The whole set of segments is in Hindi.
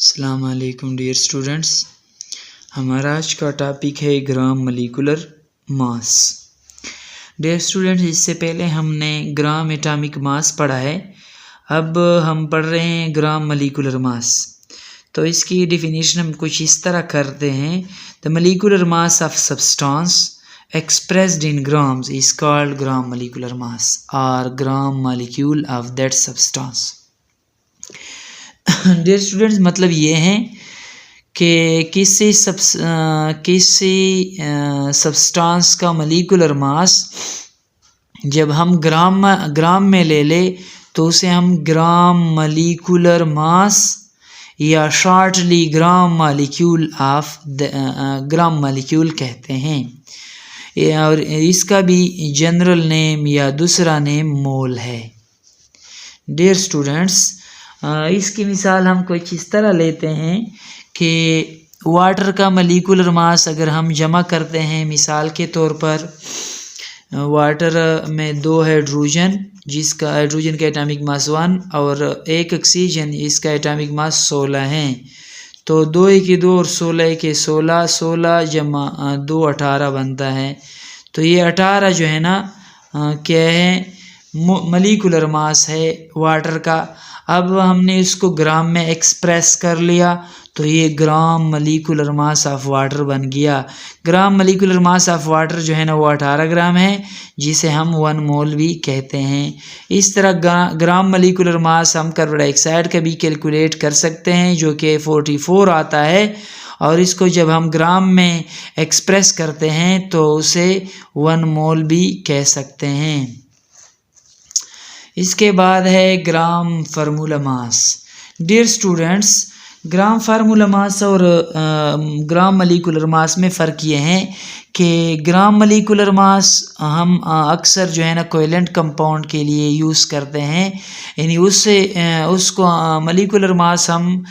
अस्सलाम वालेकुम डियर स्टूडेंट्स। हमारा आज का टॉपिक है gram molecular mass. Dear students, इससे पहले हमने ग्राम एटॉमिक मास पढ़ा है, अब हम पढ़ रहे हैं ग्राम मॉलिक्यूलर मास। तो इसकी डेफिनेशन हम कुछ इस तरह करते हैं। The molecular mass of substance expressed in grams is called gram molecular mass or gram molecule of that substance। Dear students, मतलब ये है कि किसी सब्सटेंस का मॉलिक्यूलर मास जब हम ग्राम में ले ले तो उसे हम ग्राम मॉलिक्यूलर मास या shortly gram molecule of gram molecule कहते हैं। और इसका भी जनरल नेम या दूसरा नेम मोल है। डियर स्टूडेंट्स, इसकी मिसाल हम कुछ इस तरह लेते हैं कि वाटर का मॉलिक्यूलर मास अगर हम जमा करते हैं, मिसाल के तौर पर वाटर में 2 हाइड्रोजन, जिसका हाइड्रोजन का एटॉमिक मास 1 और 1 ऑक्सीजन, इसका एटॉमिक मास 16 है। तो 2 × 2 और 16 × 16, 16 जमा 2 18 बनता है। तो ये 18 जो है ना क्या है, मॉलिक्यूलर मास है वाटर का। अब हमने इसको ग्राम में एक्सप्रेस कर लिया तो ये ग्राम मॉलिक्यूलर मास ऑफ वाटर बन गया। ग्राम मॉलिक्यूलर मास ऑफ वाटर जो है ना वो 18 ग्राम है, जिसे हम 1 मोल भी कहते हैं। इस तरह ग्राम मॉलिक्यूलर मास हम कार्बन डाइऑक्साइड का भी कैलकुलेट कर सकते हैं, जो कि 44 आता है। और इसको जब हम ग्राम में एक्सप्रेस करते हैं तो उसे 1 मोल भी कह सकते हैं। इसके बाद है ग्राम फार्मूला मास। डियर स्टूडेंट्स, ग्राम फार्मूला मास और ग्राम मॉलिक्यूलर मास में फ़र्क ये है कि ग्राम मॉलिक्यूलर मास हम अक्सर जो है ना कोवेलेंट कंपाउंड के लिए यूज़ करते हैं, यानी उसको मॉलिक्यूलर मास हम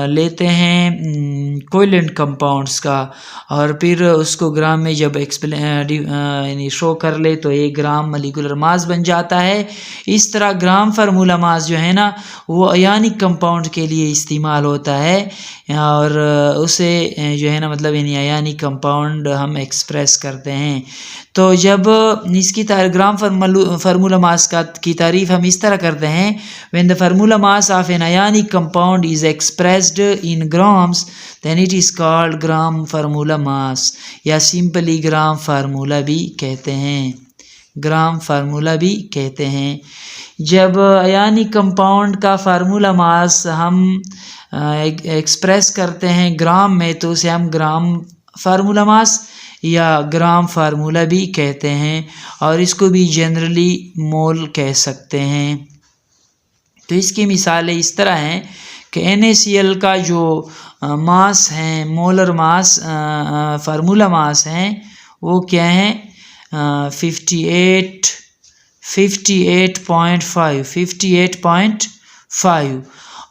लेते हैं कोवेलेंट कंपाउंड्स का, और फिर उसको ग्राम में जब यानी शो कर ले तो ये ग्राम मॉलिक्यूलर मास बन जाता है। इस तरह ग्राम फार्मूला मास जो है ना वो अयानिक कंपाउंड के लिए इस्तेमाल होता है, और उसे जो है ना मतलब यानी अयानिक कंपाउंड हम एक्सप्रेस करते हैं। तो जब इसकी ग्राम फार्मूला मास की तारीफ हम इस तरह करते हैं, when the formula mass of an ionic compound is expressed in grams then it is called gram formula mass, या सिंपली ग्राम फार्मूला भी कहते हैं। ग्राम फार्मूला भी कहते हैं। जब अयानिक कंपाउंड का फार्मूला मास हम एक्सप्रेस करते हैं ग्राम में तो उसे हम ग्राम फार्मूला मास या ग्राम फार्मूला भी कहते हैं, और इसको भी जनरली मोल कह सकते हैं। तो इसकी मिसालें इस तरह हैं कि NaCl का जो मास है, मोलर मास फार्मूला मास हैं, वो क्या है 58.5,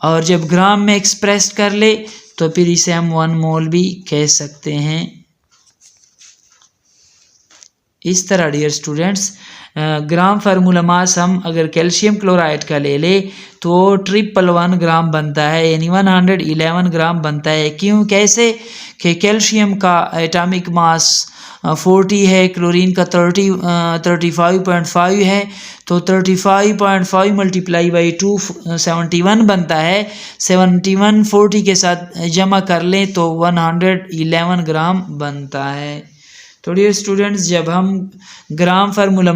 और जब ग्राम में एक्सप्रेस कर ले तो फिर इसे हम 1 मोल भी कह सकते हैं। इस तरह डियर स्टूडेंट्स, ग्राम फार्मूला मास हम अगर कैल्शियम क्लोराइड का ले ले तो 111 ग्राम बनता है, यानी 111 ग्राम बनता है। क्यों, कैसे कि कैल्शियम का एटॉमिक मास 40 है, क्लोरीन का 35.5 है, तो 35.5 मल्टीप्लाई बाई 2 71 बनता है। 71 40 के साथ जमा कर लें तो 111 ग्राम बनता है। तो डियर स्टूडेंट्स, जब हम फार्मूला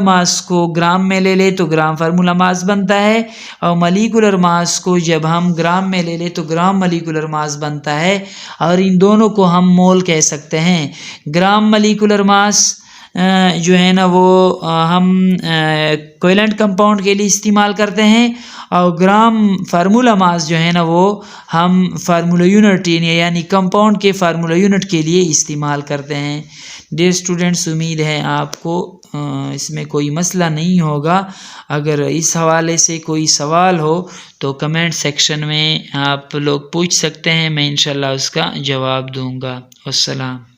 मास को ग्राम में ले ले तो ग्राम फार्मूला मास बनता है, और मॉलिक्यूलर मास को जब हम ग्राम में ले ले तो ग्राम मॉलिक्यूलर मास बनता है, और इन दोनों को हम मोल कह सकते हैं। ग्राम मॉलिक्यूलर मास जो है ना वो हम कोवेलेंट कंपाउंड के लिए इस्तेमाल करते हैं, और ग्राम फार्मूला मास जो है ना वो हम फार्मूला यूनिट यानी कंपाउंड के फार्मूला यूनिट के लिए इस्तेमाल करते हैं। डियर स्टूडेंट्स, उम्मीद है आपको इसमें कोई मसला नहीं होगा। अगर इस हवाले से कोई सवाल हो तो कमेंट सेक्शन में आप लोग पूछ सकते हैं, मैं इंशाल्लाह उसका जवाब दूंगा। अस्सलाम।